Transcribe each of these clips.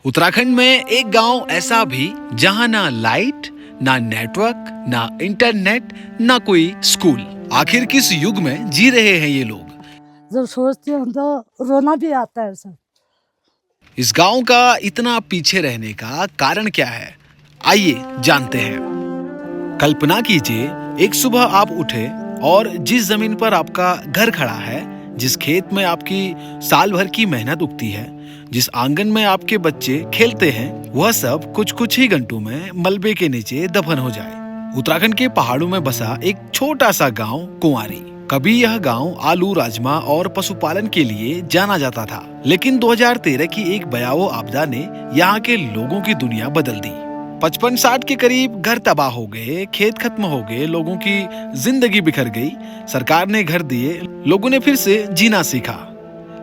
उत्तराखंड में एक गांव ऐसा भी जहां ना लाइट, ना नेटवर्क, ना इंटरनेट, ना कोई स्कूल। आखिर किस युग में जी रहे हैं ये लोग? जब सोचती हूँ तो रोना भी आता है सर। इस गांव का इतना पीछे रहने का कारण क्या है? आइए जानते हैं। कल्पना कीजिए, एक सुबह आप उठे और जिस जमीन पर आपका घर खड़ा है, जिस खेत में आपकी साल भर की मेहनत उगती है, जिस आंगन में आपके बच्चे खेलते हैं, वह सब कुछ कुछ ही घंटों में मलबे के नीचे दफन हो जाए। उत्तराखंड के पहाड़ों में बसा एक छोटा सा गांव कुंवारी। कभी यह गांव आलू, राजमा और पशुपालन के लिए जाना जाता था, लेकिन 2013 की एक भयावह आपदा ने यहाँ के लोगों की दुनिया बदल दी। 55-60 के करीब घर तबाह हो गए, खेत खत्म हो गए, लोगों की जिंदगी बिखर गई। सरकार ने घर दिए, लोगों ने फिर से जीना सीखा।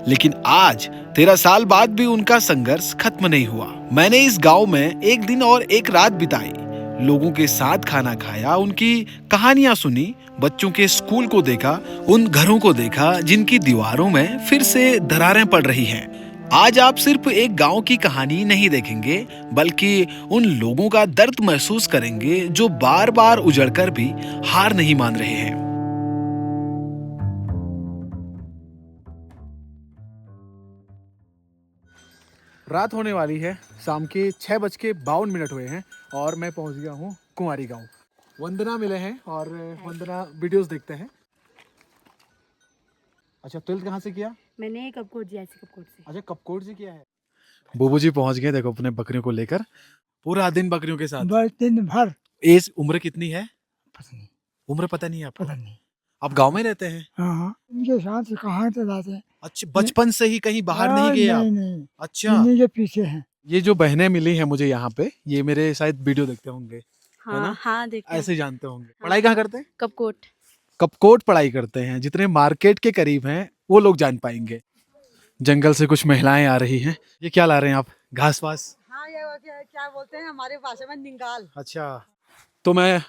लेकिन आज 13 साल बाद भी उनका संघर्ष खत्म नहीं हुआ। मैंने इस गांव में एक दिन और एक रात बिताई, लोगों के साथ खाना खाया, उनकी कहानियां सुनी, बच्चों के स्कूल को देखा, उन घरों को देखा जिनकी दीवारों में फिर से दरारें पड़ रही हैं। आज आप सिर्फ एक गांव की कहानी नहीं देखेंगे, बल्कि उन लोगों का दर्द महसूस करेंगे जो बार बार उजड़कर भी हार नहीं मान रहे हैं। रात होने वाली है, शाम के 6:52 हुए हैं और मैं पहुंच गया हूं कुंवारी गांव। वंदना मिले हैं और वंदना वीडियोस देखते हैं। अच्छा, 12th कहाँ से किया? मैंने कपकोट जी, ऐसे कपकोट से। अच्छा, कपकोट से किया है। बुबू जी पहुंच गए, देखो अपने बकरियों को लेकर, पूरा दिन बकरियों के साथ। दिन भर। एज उम्र कितनी है? उम्र पता नहीं है आपको? पता नहीं। आप गांव में रहते हैं? हाँ, इनके साथ कहाँ से जाते हैं? अच्छा, बचपन से ही कहीं बाहर नहीं गए आप? नहीं। अच्छा, इन्हीं के पीछे हैं। ये जो बहनें मिली हैं मुझे यहाँ पे, ये मेरे शायद वीडियो देखते होंगे, है ना? हाँ देखते हैं। ऐसे ही जानते होंगे। पढ़ाई कहाँ करते हैं? कपकोट। कपकोट पढ़ाई करते हैं। जितने मार्केट के करीब हैं वो लोग जान पाएंगे। जंगल से कुछ महिलाएं आ रही हैं। ये क्या ला रहे हैं आप? घास वास? हाँ, ये क्या बोलते हैं हमारे भाषा में, निंगाल। अच्छा, तो मैं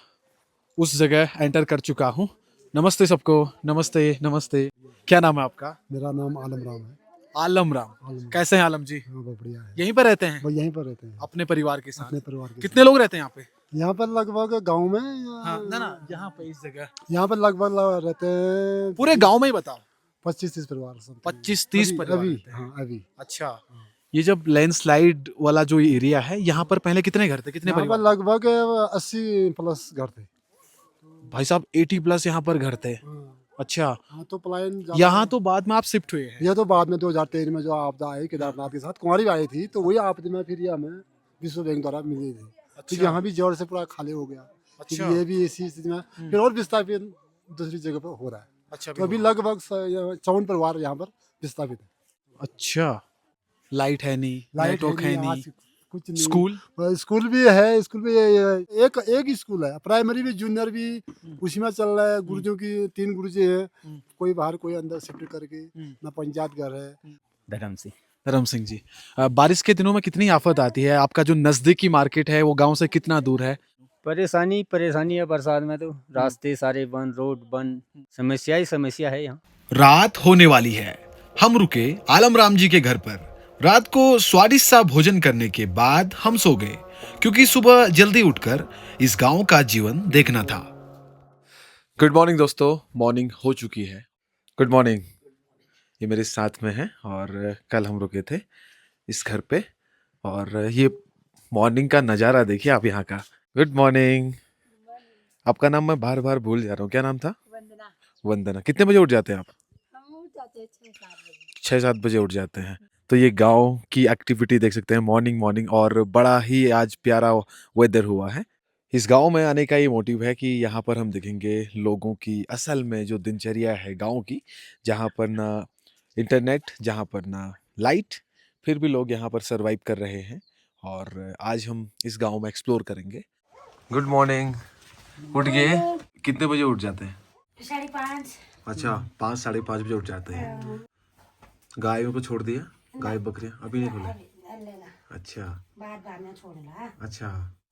उस जगह एंटर कर चुका हूँ। नमस्ते सबको, नमस्ते नमस्ते। क्या नाम है आपका? मेरा नाम आलम राम है। आलम राम। कैसे हैं आलम जी? हाँ, बहुत बढ़िया है। यहीं पर रहते हैं? वो यहीं पर रहते हैं, अपने परिवार के साथ? अपने परिवार के कितने लोग रहते हैं यहाँ पे? साथ। यहाँ पर लगभग गांव में हाँ, ना यहाँ पे इस जगह यहाँ पर लगभग रहते हैं पूरे गांव में ही बताओ। 25-30 परिवार समथिंग। 25-30 परिवार अभी रहते हैं। हाँ अभी। अच्छा, ये जब लैंडस्लाइड वाला जो एरिया है, यहाँ पर पहले कितने घर थे, कितने यहाँ पर परिवार? लगभग 80+ घर थे। भाई साहब 80+ यहाँ पर घर थे। हाँ, अच्छा, हाँ, तो पलायन ज्यादा यहाँ है। तो बाद में आप शिफ्ट हुए हैं? यह तो बाद में 2013 में जो आपदा आई केदारनाथ के साथ, कुंवारी आई थी, तो वही आपदा में फिर ये हमें विश्व बैंक द्वारा मिली थी। फिर यहाँ भी जोर से पूरा खाली हो गया। फिर अच्छा। ये भी इसी स्थिति में फिर और विस्थापित दूसरी जगह पर हो रहा है। अच्छा, तो अभी लगभग 54 परिवार यहाँ पर विस्थापित है। अच्छा, लाइट है नहीं, लाइट नेटवर्क है आज नहीं, कुछ नहीं। स्कूल? स्कूल भी है, स्कूल भी एक एक ही स्कूल है, प्राइमरी भी जूनियर भी उसी में चल रहा है। गुरुजों की 3 गुरुजी हैं, कोई बाहर कोई अंदर शिफ्ट करके, ना पंचायत घर है। धर्म सिंह जी, बारिश के दिनों में कितनी आफत आती है? आपका जो नजदीकी मार्केट है वो गांव से कितना दूर है? परेशानी है बरसात में, तो रास्ते सारे बंद, रोड बंद, समस्या ही समस्या है यहाँ। रात होने वाली है, हम रुके आलम राम जी के घर पर। रात को स्वादिष्ट सा भोजन करने के बाद हम सो गए, क्योंकि सुबह जल्दी उठकर इस गांव का जीवन देखना था। गुड मॉर्निंग दोस्तों, मॉर्निंग हो चुकी है। Good morning. ये मेरे साथ में है और कल हम रुके थे इस घर पे, और ये मॉर्निंग का नज़ारा देखिए आप यहाँ का। Good morning. आपका नाम मैं बार बार भूल जा रहा हूँ, क्या नाम था? वंदना। वंदना। कितने बजे उठ जाते हैं आप? हम उठ जाते हैं 6-7 बजे। 6-7 बजे उठ जाते हैं। तो ये गांव की एक्टिविटी देख सकते हैं, मॉर्निंग, और बड़ा ही आज प्यारा वेदर हुआ है। इस गांव में आने का ये मोटिव है कि यहाँ पर हम देखेंगे लोगों की असल में जो दिनचर्या है गांव की, जहाँ पर ना इंटरनेट, जहाँ पर ना लाइट, फिर भी लोग यहाँ पर सरवाइव कर रहे हैं। और आज हम इस गांव में एक्सप्लोर करेंगे। Good morning. उठ गए? कितने बजे उठ जाते हैं? 5:30। अच्छा, 5-5:30 बजे उठ जाते हैं। गायों को छोड़ दिया? गाय बकरियां अभी नहीं खोले? अच्छा बाद में छोड़ला। अच्छा,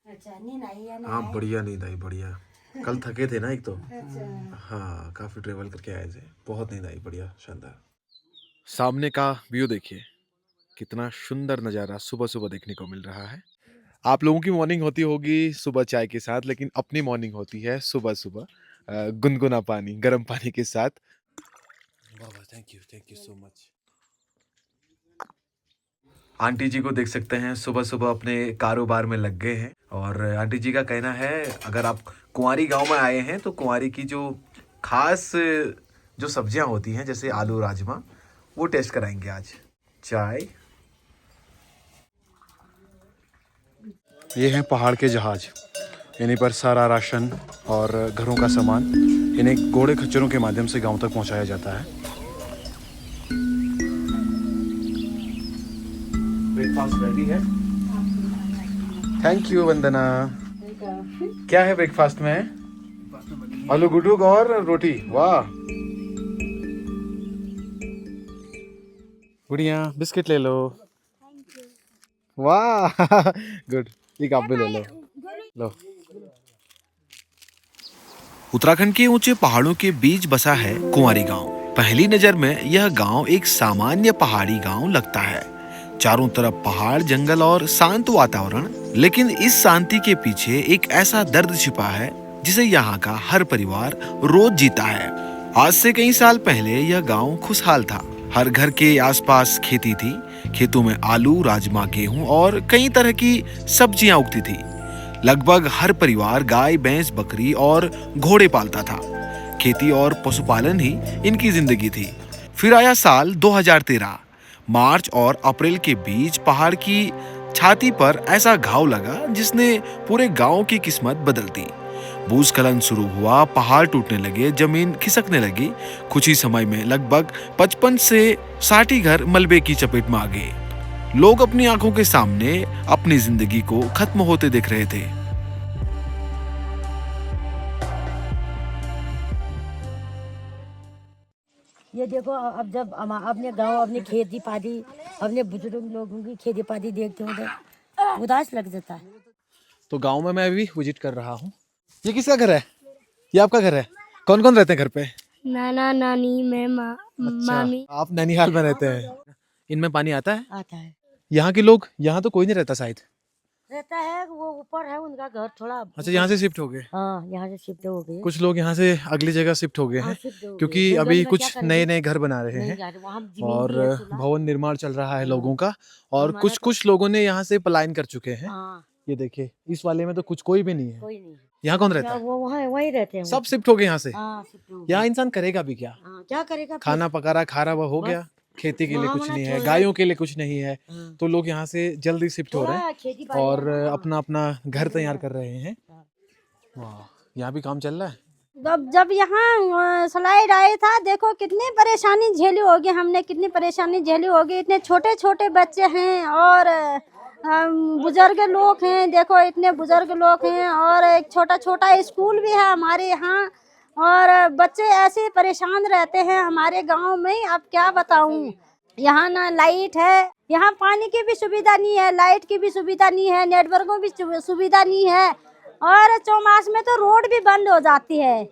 अच्छा, नींद आई या हाँ बढ़िया नींद आई, बढ़िया। कल थके थे ना एक तो। अच्छा। हाँ, काफी ट्रेवल करके आए थे, बहुत नींद आई, बढ़िया, शानदार। सामने का व्यू देखिए, कितना सुंदर नज़ारा सुबह सुबह देखने को मिल रहा है। आप लोगों की मॉर्निंग होती होगी सुबह चाय के साथ, लेकिन अपनी मॉर्निंग होती है सुबह सुबह गुनगुना पानी, गर्म पानी के साथ। वाह वाह, thank you so much. Auntie ji को देख सकते हैं सुबह सुबह अपने कारोबार में लग गए हैं, और आंटी जी का कहना है अगर आप कुंवारी गांव में आए हैं तो कुंवारी की जो खास जो सब्जियां होती हैं जैसे आलू राजमा, वो टेस्ट कराएंगे आज। चाय, ये हैं पहाड़ के जहाज, इन्हीं पर सारा राशन और घरों का सामान इन्हें घोड़े खच्चरों के माध्यम से गांव तक पहुंचाया जाता है। ब्रेकफास्ट रेडी है। थैंक यू वंदना। क्या है ब्रेकफास्ट में? आलू गुटुक और रोटी। वाह। गुड़िया बिस्किट ले लो। वाह गुड, एक आप भी ले लो। लो। उत्तराखंड के ऊंचे पहाड़ों के बीच बसा है कुंवारी गांव। पहली नजर में यह गांव एक सामान्य पहाड़ी गांव लगता है। चारों तरफ पहाड़, जंगल और शांत वातावरण, लेकिन इस शांति के पीछे एक ऐसा दर्द छिपा है जिसे यहाँ का हर परिवार रोज जीता है। आज से कई साल पहले यह गांव खुशहाल था। हर घर के आसपास खेती थी। खेतों में आलू, राजमा, गेहूं और कई तरह की सब्जियां उगती थी। लगभग हर परिवार गाय, भैंस, बकरी और घोड़े पालता था। खेती और पशुपालन ही इनकी जिंदगी थी। फिर आया साल 2013। मार्च और अप्रैल के बीच पहाड़ की छाती पर ऐसा घाव लगा जिसने पूरे गांव की किस्मत बदल दी। भूस्खलन शुरू हुआ, पहाड़ टूटने लगे, जमीन खिसकने लगी। कुछ ही समय में लगभग 55 से 60 घर मलबे की चपेट में आ गए। लोग अपनी आंखों के सामने अपनी जिंदगी को खत्म होते देख रहे थे। ये देखो, अब जब अपने गांव, अपनी खेती पाती, अपने बुजुर्ग लोगों की खेती पाती देखते हो तो उदास लग जाता है। तो गांव में मैं भी विजिट कर रहा हूँ। ये किसका घर है? ये आपका घर है? कौन कौन रहते हैं घर पे? नाना नानी, मैं मामी। आप नैनीहाल में रहते हैं। इनमें पानी आता है? आता है। यहाँ के लोग, यहाँ तो कोई नहीं रहता शायद। रहता है, वो ऊपर है उनका घर थोड़ा। अच्छा, यहाँ से शिफ्ट हो गए? हाँ, यहाँ से शिफ्ट हो गए। कुछ लोग यहाँ से अगली जगह शिफ्ट हो गए हैं, क्योंकि जंगल अभी में कुछ क्या करेंगे? नए नए घर बना रहे हैं और भवन निर्माण चल रहा है लोगों का। और हमारा कुछ कुछ लोगों ने यहाँ से पलायन कर चुके हैं। हाँ, ये देखिए, इस वाले में तो कुछ कोई भी नहीं है। कोई नहीं। यहाँ कौन रहता है? वो वहाँ वहीं रहते हैं। सब शिफ्ट हो गए यहाँ से। हाँ, शिफ्ट हो गए। यहाँ इंसान करेगा भी क्या? हाँ, क्या करेगा? खाना पका रहा, खा रहा, वह हो गया। खेती के लिए वहाँ कुछ होना नहीं है, चाहिए। गायों के लिए कुछ नहीं है, हाँ। तो लोग यहाँ से जल्दी शिफ्ट हो रहे हैं खेती बाड़ी और है, हाँ। अपना अपना घर तैयार कर रहे हैं। वाह, यहाँ भी काम चल रहा है। जब यहाँ स्लाइड आया था, देखो कितनी परेशानी झेली होगी हमने, कितनी परेशानी झेली होगी। इतने छोटे छोटे बच्चे हैं और बुजुर्ग लोग हैं, देखो इतने बुजुर्ग लोग हैं, और एक छोटा छोटा स्कूल भी है हमारे यहाँ, और बच्चे ऐसे परेशान रहते हैं हमारे गांव में। अब क्या बताऊं, यहाँ ना लाइट है, यहाँ पानी की भी सुविधा नहीं है, लाइट की भी सुविधा नहीं है, नेटवर्क की भी सुविधा नहीं है, और चौमास में तो रोड भी बंद हो जाती है।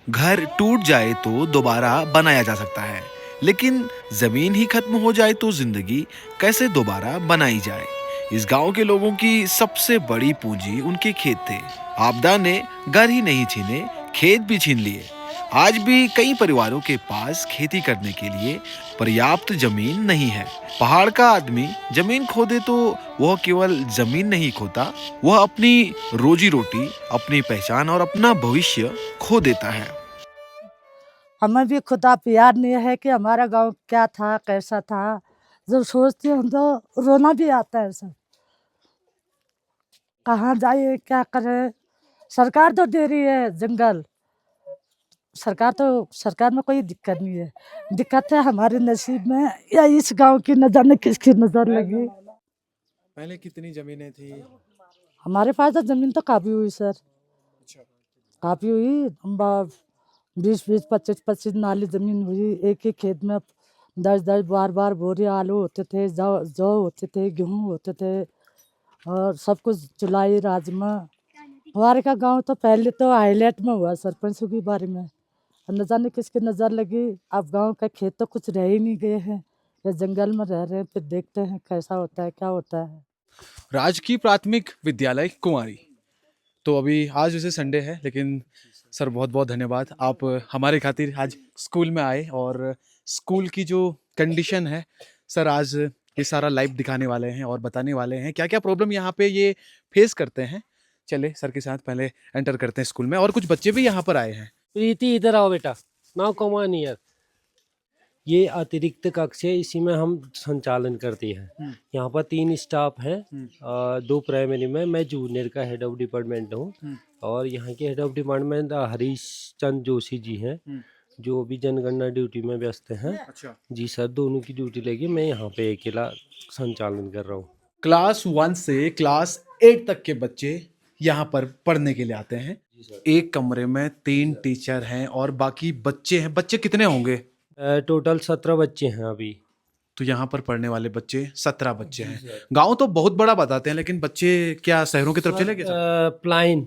घर टूट जाए तो दोबारा बनाया जा सकता है, लेकिन जमीन ही खत्म हो जाए तो जिंदगी कैसे दोबारा बनाई जाए? इस गांव के लोगों की सबसे बड़ी पूंजी उनके खेत थे। आपदा ने घर ही नहीं छीने, खेत भी छीन लिए। आज भी कई परिवारों के पास खेती करने के लिए पर्याप्त जमीन नहीं है। पहाड़ का आदमी जमीन खो दे तो वह केवल जमीन नहीं खोता, वह अपनी रोजी रोटी, अपनी पहचान और अपना भविष्य खो देता है। हमें भी खुदा प्यार नहीं है कि हमारा गांव क्या था, कैसा था। जब सोचते हैं तो रोना भी आता है सर। कहाँ जाए, क्या करे? सरकार तो दे रही है जंगल, सरकार में कोई दिक्कत नहीं है। दिक्कत है हमारे नसीब में, या इस गांव की न जाने किसकी नजर लगी। पहले कितनी जमीनें थी? हमारे पास तो जमीन तो काफी हुई सर, काफी हुई। 20-20, 25-25 नाली जमीन हुई। एक ही खेत में 10-10, 12-12 बोरे आलू होते थे, जौ होते थे, गेहूँ होते थे, और सब कुछ चुलाई, राजमा। हमारे का गांव तो पहले तो हाईलाइट में हुआ सरपंच के बारे में, न जाने किसकी नज़र लगी। अब गांव का खेत तो कुछ रह ही नहीं गए हैं, ये जंगल में रह रहे हैं, फिर देखते हैं कैसा होता है क्या होता है। राजकीय प्राथमिक विद्यालय कुंवारी। तो अभी आज वैसे संडे है, लेकिन सर बहुत बहुत धन्यवाद, आप हमारे खातिर आज स्कूल में आए और स्कूल की जो कंडीशन है सर आज ये सारा लाइव दिखाने वाले हैं और बताने वाले हैं क्या क्या प्रॉब्लम यहाँ पे ये फेस करते हैं। चले सर के साथ पहले एंटर करते हैं स्कूल में, और कुछ बच्चे भी यहाँ पर आए हैं। प्रीति इधर आओ बेटा, नाउ कम ऑन हियर। ये अतिरिक्त कक्ष है, इसी में हम संचालन करते हैं। यहाँ पर 3 स्टाफ हैं, 2 प्राइमरी में, मैं जूनियर का हेड ऑफ डिपार्टमेंट हूँ और यहाँ के head of department Harish Chand Joshi ji हैं जो अभी जनगणना ड्यूटी में व्यस्त हैं। अच्छा। जी सर, दोनों की ड्यूटी लगी, मैं यहाँ पे अकेला संचालन कर रहा हूँ। क्लास 1 से क्लास 8 तक के बच्चे यहाँ पर पढ़ने के लिए आते हैं। एक कमरे में 3 टीचर हैं और बाकी बच्चे हैं। बच्चे कितने होंगे? टोटल 17 बच्चे हैं अभी। तो यहाँ पर पढ़ने वाले बच्चे 17 बच्चे हैं। गांव तो बहुत बड़ा बताते हैं, लेकिन बच्चे क्या शहरों की तरफ चले गए? प्लाइन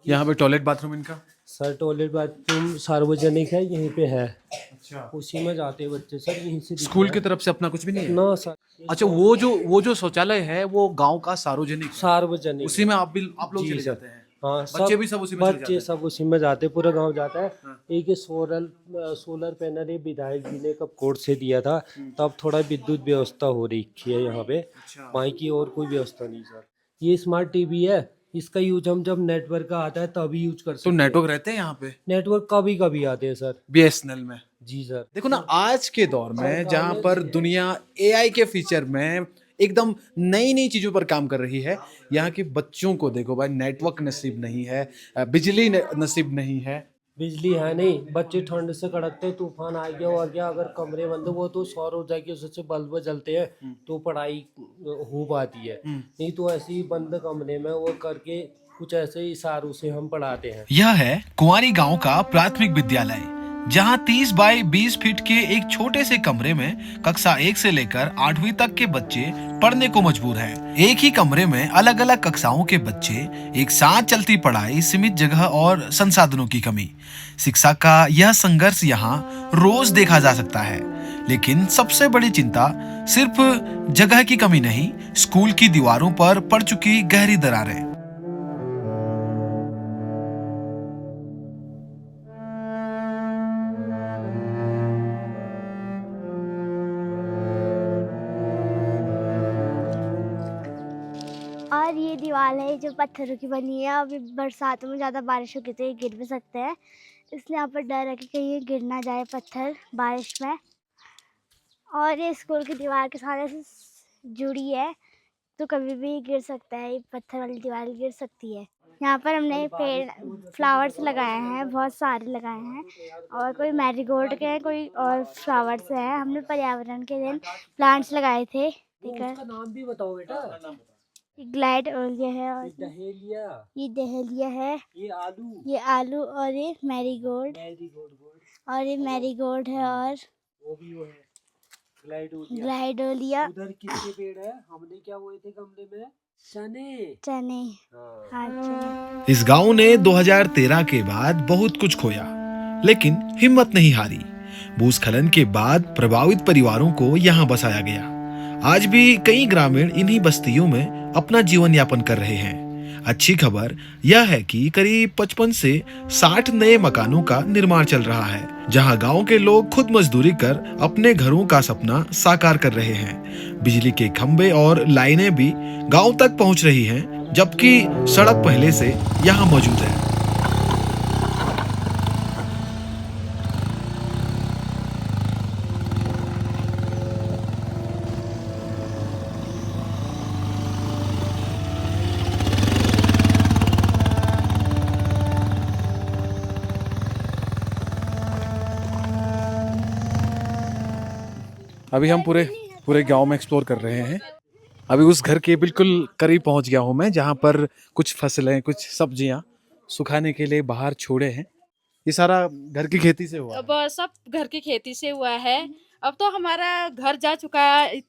यहाँ पे टॉयलेट बाथरूम इनका? सर टॉयलेट बाथरूम सार्वजनिक है, यहीं पे है। अच्छा। उसी में जाते हैं बच्चे सर, यहीं से स्कूल की तरफ से अपना कुछ भी नहीं है? ना सर। अच्छा, वो जो शौचालय है वो गांव का सार्वजनिक है? सार्वजनिक उसी में आप लोग जी चले सर। जाते हैं? हाँ, बच्चे भी सब उसी में चले जाते बच्चे हैं? सब उसी में जाते, पूरा गांव जाता है। हाँ। एक सोलर पैनल ये विधायक जी ने कब कोर्ट से दिया था, तब थोड़ा विद्युत व्यवस्था हो रही है यहाँ पे। अच्छा। वहीं की और कोई व्यवस्था नहीं सर। ये स्मार्ट टीवी है, इसका यूज हम जब नेटवर्क का आता है तभी यूज कर सकते तो हैं। नेटवर्क रहते हैं यहाँ पे? नेटवर्क कभी कभी आते हैं सर। BSNL में? जी सर। देखो ना, आज के दौर में जहां पर दुनिया AI के फीचर में एकदम नई नई चीजों पर काम कर रही है, यहाँ के बच्चों को देखो भाई, नेटवर्क नसीब नहीं है, बिजली नसीब नहीं है। बिजली है नहीं, बच्चे ठंड से कड़कते, तूफान आ गया और क्या, अगर कमरे बंद हो, वो तो सौर ऊर्जा की उससे बल्ब जलते हैं तो पढ़ाई हो पाती है। नहीं तो ऐसे ही बंद कमरे में वो करके कुछ ऐसे इशारों से हम पढ़ाते हैं। यह है कुंवारी गांव का प्राथमिक विद्यालय, जहां 30 बाय 20 फीट के एक छोटे से कमरे में कक्षा 1 से लेकर 8वीं तक के बच्चे पढ़ने को मजबूर हैं। एक ही कमरे में अलग अलग कक्षाओं के बच्चे, एक साथ चलती पढ़ाई, सीमित जगह और संसाधनों की कमी। शिक्षा का यह संघर्ष यहाँ रोज देखा जा सकता है, लेकिन सबसे बड़ी चिंता सिर्फ जगह की कमी नहीं, स्कूल की दीवारों पर पड़ चुकी गहरी दरारें। और ये दीवार है जो पत्थरों की बनी है। अभी बरसातों में ज़्यादा बारिश होगी तो ये गिर भी सकते हैं, इसलिए यहाँ पर डर है कि कहीं ये गिर ना जाए पत्थर बारिश में। और ये स्कूल की दीवार के सारे से जुड़ी है, तो कभी भी गिर सकता है, ये पत्थर वाली दीवार गिर सकती है। यहाँ पर हमने पेड़ फ्लावर्स लगाए हैं, बहुत सारे लगाए हैं, और कोई मैरीगोल्ड के हैं, कोई और फ्लावर्स हैं। हमने पर्यावरण के दिन प्लांट्स लगाए थे। उसका नाम भी बताओ बेटा। ग्लाइडोलिया है, और डहेलिया, ये डहेलिया है, ये आलू और ये मैरीगोल्ड, और ये मैरीगोल्ड है, और वो है ग्लाइडोलिया। उधर किसके पेड़ है? हमने क्या बोए थे गमले में? चने। हाँ, चने। इस गांव ने 2013 के बाद बहुत कुछ खोया, लेकिन हिम्मत नहीं हारी। भूस्खलन के बाद प्रभावित परिवारों को यहाँ बसाया गया। आज भी कई ग्रामीण इन्हीं बस्तियों में अपना जीवन यापन कर रहे हैं। अच्छी खबर यह है कि करीब 55 से 60 नए मकानों का निर्माण चल रहा है, जहां गांव के लोग खुद मजदूरी कर अपने घरों का सपना साकार कर रहे हैं। बिजली के खंभे और लाइनें भी गांव तक पहुंच रही हैं, जबकि सड़क पहले से यहां मौजूद है। अभी हम पूरे गांव में एक्सप्लोर कर रहे हैं। अभी उस घर के बिल्कुल करीब पहुंच गया हूं मैं, जहां पर कुछ फसलें, कुछ सब्जियां सुखाने के लिए बाहर छोड़े हैं। ये सारा घर की खेती से हुआ है? अब सब घर की खेती से हुआ है। अब तो हमारा घर जा चुका है,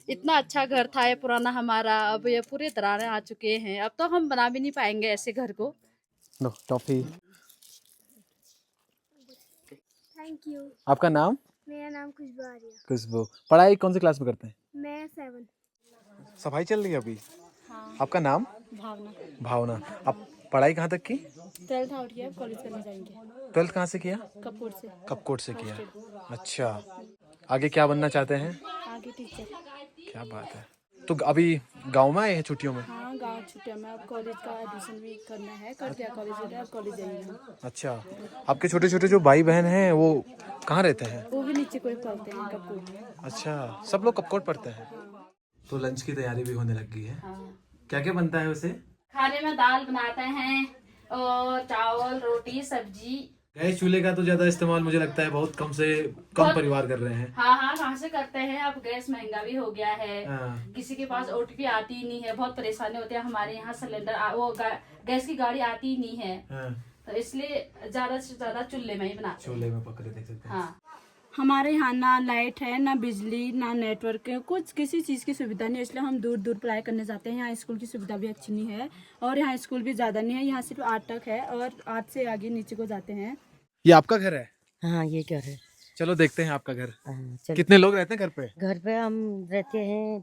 इतना अच्छा घर था ये पुराना हमारा, अब ये पूरे दरारें आ चुके हैं। अब तो हम बना भी नहीं पाएंगे ऐसे घर को। लो टॉफी। Thank you. आपका नाम? मेरा नाम खुशबू आर्या। खुशबू, पढ़ाई कौन सी क्लास में करते हैं? मैं 7। सफाई चल रही है अभी। आपका नाम? भावना। भावना। आप पढ़ाई कहाँ तक की? 12th आउट किया, कॉलेज करने जाएंगे 12th कहाँ से किया? कपूर से। कपकोट से किया। अच्छा, आगे क्या बनना चाहते हैं? आगे टीचर। क्या बात है। तो अभी गांव में आए हैं छुट्टियों में? हाँ, गाँव छुट्टियों में। अब कॉलेज का एडमिशन भी करना है, कर दिया कॉलेज में, अब कॉलेज जाएंगे हम। अच्छा, आपके छोटे छोटे जो भाई बहन हैं वो कहाँ रहते हैं? वो भी नीचे कोई पढ़ते हैं कपूर। अच्छा, सब लोग कपकोट पढ़ते हैं। तो लंच की तैयारी भी होने लग गई है। क्या क्या बनता है वैसे? खाने में दाल बनाते हैं और चावल, रोटी, सब्जी। गैस चूल्हे का तो ज्यादा इस्तेमाल मुझे लगता है बहुत कम से कम परिवार कर रहे हैं। हाँ, कहाँ से करते हैं, अब गैस महंगा भी हो गया है। हाँ। किसी के पास ओटीपी आती ही नहीं है, बहुत परेशानी होती है। हमारे यहाँ सिलेंडर गैस की गाड़ी आती ही नहीं है। हाँ। तो इसलिए ज्यादा से ज्यादा चूल्हे में ही बनाते हैं। चूल्हे में पकड़े देख सकते हैं। हाँ, हमारे यहाँ ना लाइट है, ना बिजली, ना नेटवर्क है, कुछ किसी चीज़ की सुविधा नहीं है। इसलिए हम दूर दूर पढ़ाई करने जाते हैं। यहाँ स्कूल की सुविधा भी अच्छी नहीं है और यहाँ स्कूल भी ज़्यादा नहीं है। यहाँ सिर्फ 8 तक है और 8 से आगे नीचे को जाते हैं। ये आपका घर है? हाँ, ये घर है। चलो देखते हैं आपका घर। चल। कितने लोग रहते हैं घर पे? घर पे हम रहते हैं,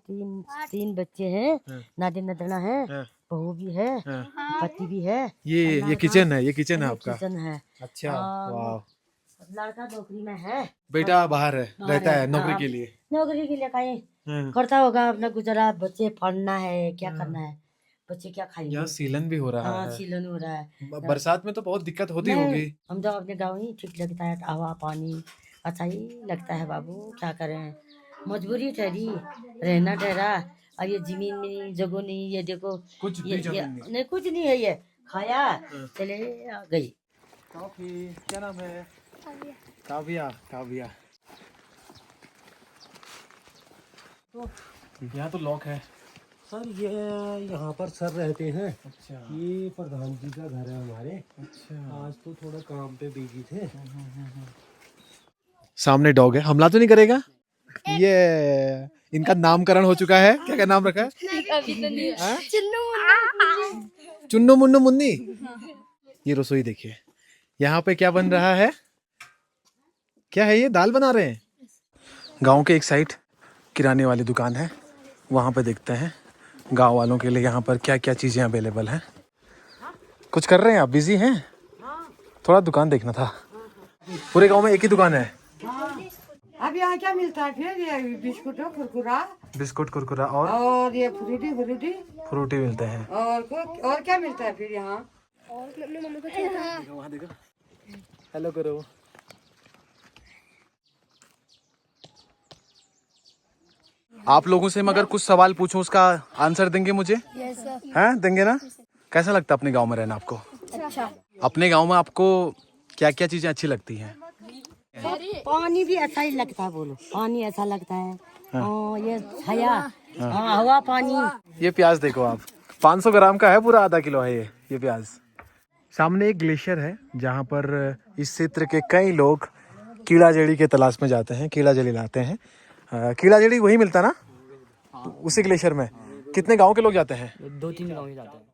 तीन बच्चे हैं, हाँ। नाती नातिना है, हाँ। बहू भी है, हाँ। पति भी है। ये किचन है, ये किचन है आपका? किचन है। अच्छा, वाह। लड़का नौकरी में है, बेटा बाहर है, बाहर रहता है है। नौकरी हाँ। के लिए। नौकरी के लिए कहीं हाँ। करता होगा अपना गुजारा। बच्चे पढ़ना है, क्या करना है, बच्चे क्या खाएंगे। यहाँ सीलन भी हो रहा हाँ, है। सीलन हो रहा है। बरसात में तो बहुत दिक्कत होती नहीं, होगी। हम तो अपने गाँव ही ठीक लगता है, हवा पानी अच्छा ही लगता है बाबू, क्या करें, मजबूरी ठहरी, रहना ठहरा। और ये जमीन नहीं, जगह नहीं, ये देखो कुछ भी ये जमीन नहीं। नहीं, कुछ नहीं है। ये खाया चले गई। कॉफी, क्या नाम है? काव्या। काव्या। यहाँ तो लॉक है। सर ये यहाँ पर सर रहते हैं। अच्छा। ये प्रधान जी का घर है हमारे। अच्छा। आज तो थोड़ा काम पे बिजी थे। सामने डॉग है, हमला तो नहीं करेगा? ये इनका नामकरण हो चुका है। क्या क्या नाम रखा है? हाँ? चुन्नू मुन्नू मुन्नी। ये रसोई देखिए, यहाँ पे क्या बन रहा है? क्या है ये? दाल बना रहे हैं। गांव के एक साइड किराने वाली दुकान है, वहाँ पे देखते हैं गांव वालों के लिए यहाँ पर क्या क्या चीज़ें अवेलेबल हैं। कुछ कर रहे हैं आप? बिजी हैं? थोड़ा दुकान देखना था। पूरे गांव में एक ही दुकान है। अब यहाँ क्या मिलता है फिर? ये बिस्कुट कुरकुरा बिस्कुट कुरकुरा और ये फ्रूटी फ्रूटी फ्रूटी मिलते हैं। और क्या मिलता है फिर यहाँ? वहाँ देखो, हेलो करो। आप लोगों से मैं अगर कुछ सवाल पूछूं उसका आंसर देंगे मुझे? हैं, देंगे ना? कैसा लगता है अपने गांव में रहना आपको? अच्छा। अपने गांव में आपको क्या क्या चीजें अच्छी लगती हैं? पानी भी अच्छा ही लगता है, बोलो पानी अच्छा लगता है। ये छाया, हवा पानी। ये प्याज देखो आप, 500 ग्राम का है, पूरा आधा किलो है ये प्याज। सामने एक ग्लेशियर है जहाँ पर इस क्षेत्र के कई लोग कीड़ा जड़ी के तलाश में जाते हैं, कीड़ा जड़ी लाते हैं। कीड़ा जड़ी वही मिलता ना उसी ग्लेशियर में? कितने गांव के लोग जाते हैं? 2-3 गाँव ही जाते हैं।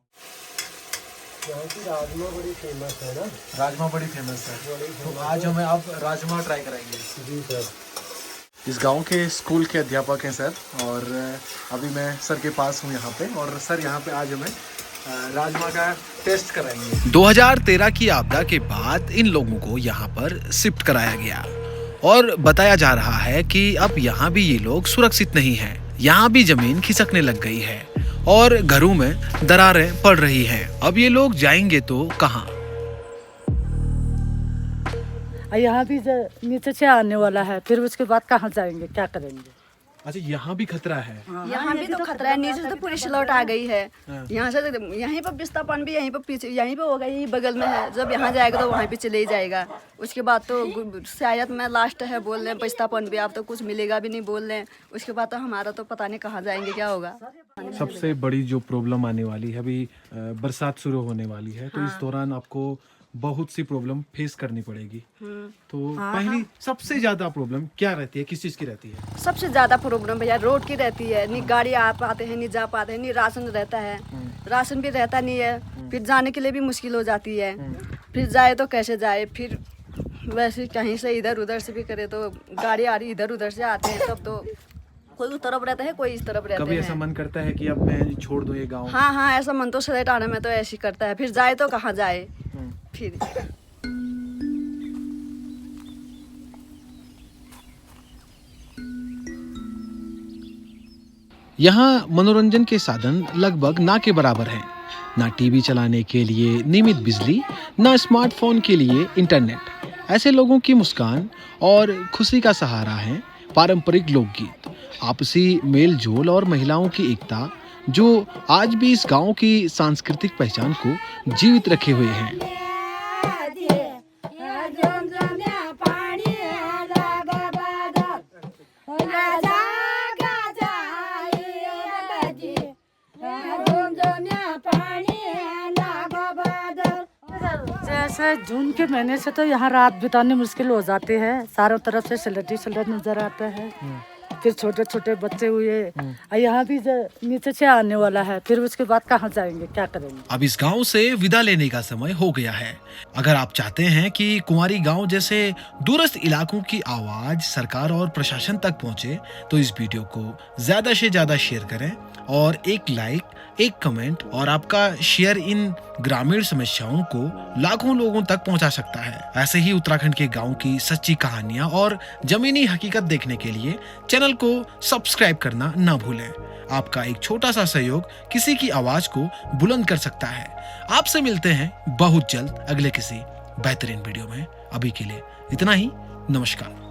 यहाँ की राजमा बड़ी फेमस है ना। राजमा बड़ी फेमस है, तो आज हमें अब राजमा ट्राई कराएंगे। जी सर। इस गांव के स्कूल के अध्यापक हैं सर, और अभी मैं सर के पास हूं यहाँ पे, और सर यहाँ पे आज हमें राजमा का टेस्ट कराएंगे। 2013 की आपदा के बाद इन लोगों को यहाँ पर शिफ्ट कराया गया और बताया जा रहा है कि अब यहाँ भी ये लोग सुरक्षित नहीं हैं। यहाँ भी जमीन खिसकने लग गई है और घरों में दरारें पड़ रही हैं। अब ये लोग जाएंगे तो कहाँ? यहाँ भी नीचे से आने वाला है, फिर उसके बाद कहाँ जाएंगे, क्या करेंगे? अच्छा, यहाँ भी खतरा है? यहाँ भी तो खतरा है, नीचे से तो पूरी स्लॉट आ गई है। यहाँ से यहीं पर बिस्तापन भी यहीं पर पीछे, यहीं पर होगा, यही बगल में है। जब यहाँ जाएगा तो वहीं पे चले ही जाएगा। उसके बाद तो शायद मैं लास्ट है बोल रहे हैं, बिस्तापन भी आप तो कुछ मिलेगा भी नहीं बोल रहे हैं। उसके बाद तो हमारा तो पता नहीं कहाँ जाएंगे, क्या होगा। सबसे बड़ी जो प्रॉब्लम आने वाली है, अभी बरसात शुरू होने वाली है, तो इस दौरान आपको बहुत सी प्रॉब्लम फेस करनी पड़ेगी। तो पहली सबसे ज्यादा प्रॉब्लम क्या रहती है, किस चीज की रहती है? सबसे ज्यादा प्रॉब्लम भैया रोड की रहती है। नहीं गाड़ी आ पाते हैं, नहीं जा पाते हैं, नहीं राशन रहता है, राशन भी रहता नहीं है, फिर जाने के लिए भी मुश्किल हो जाती है। फिर जाए तो कैसे जाए, फिर वैसे कहीं से इधर उधर से भी करे तो गाड़ी आ रही इधर उधर से आते हैं तब तो कोई उस तरफ रहता है कोई इस तरफ रहते कभी हैं। ऐसा मन करता है कि अब मैं छोड़ दूं ये गांव? हाँ हाँ, ऐसा मन तो सदैव आने में तो ऐसे ही करता है, फिर जाए तो कहाँ जाए फिर। यहाँ मनोरंजन के साधन लगभग ना के बराबर हैं। ना टीवी चलाने के लिए नियमित बिजली, ना स्मार्टफोन के लिए इंटरनेट। ऐसे लोगों की मुस्कान और खुशी का सहारा है पारंपरिक लोकगीत, आपसी मेल जोल और महिलाओं की एकता, जो आज भी इस गांव की सांस्कृतिक पहचान को जीवित रखे हुए हैं। जैसे जून के महीने से तो यहाँ रात बितानी मुश्किल हो जाती है, चारों तरफ से स्लट नजर आता है, फिर छोटे छोटे बच्चे हुए, और यहाँ भी नीचे से आने वाला है, फिर उसके बाद कहाँ जाएंगे, क्या करेंगे। अब इस गांव से विदा लेने का समय हो गया है। अगर आप चाहते हैं कि कुंवारी गांव जैसे दूरस्थ इलाकों की आवाज सरकार और प्रशासन तक पहुंचे, तो इस वीडियो को ज्यादा से ज्यादा शेयर करें और एक लाइक, एक कमेंट और आपका शेयर इन ग्रामीण समस्याओं को लाखों लोगों तक पहुंचा सकता है। ऐसे ही उत्तराखंड के गांव की सच्ची कहानियां और जमीनी हकीकत देखने के लिए चैनल को सब्सक्राइब करना ना भूलें। आपका एक छोटा सा सहयोग किसी की आवाज को बुलंद कर सकता है। आपसे मिलते हैं बहुत जल्द अगले किसी बेहतरीन वीडियो में। अभी के लिए इतना ही, नमस्कार।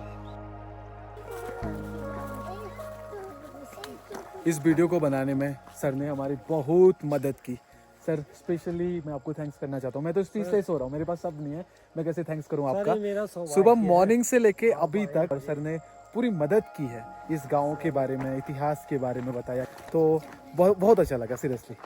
इस वीडियो को बनाने में सर ने हमारी बहुत मदद की। सर स्पेशली मैं आपको थैंक्स करना चाहता हूँ। मैं तो इस चीज़ से सो रहा हूँ, मेरे पास शब्द नहीं है, मैं कैसे थैंक्स करूँ आपका। सुबह मॉर्निंग से लेके अभी तक सर ने पूरी मदद की है, इस गांव के बारे में, इतिहास के बारे में बताया, तो बहुत अच्छा लगा सीरियसली।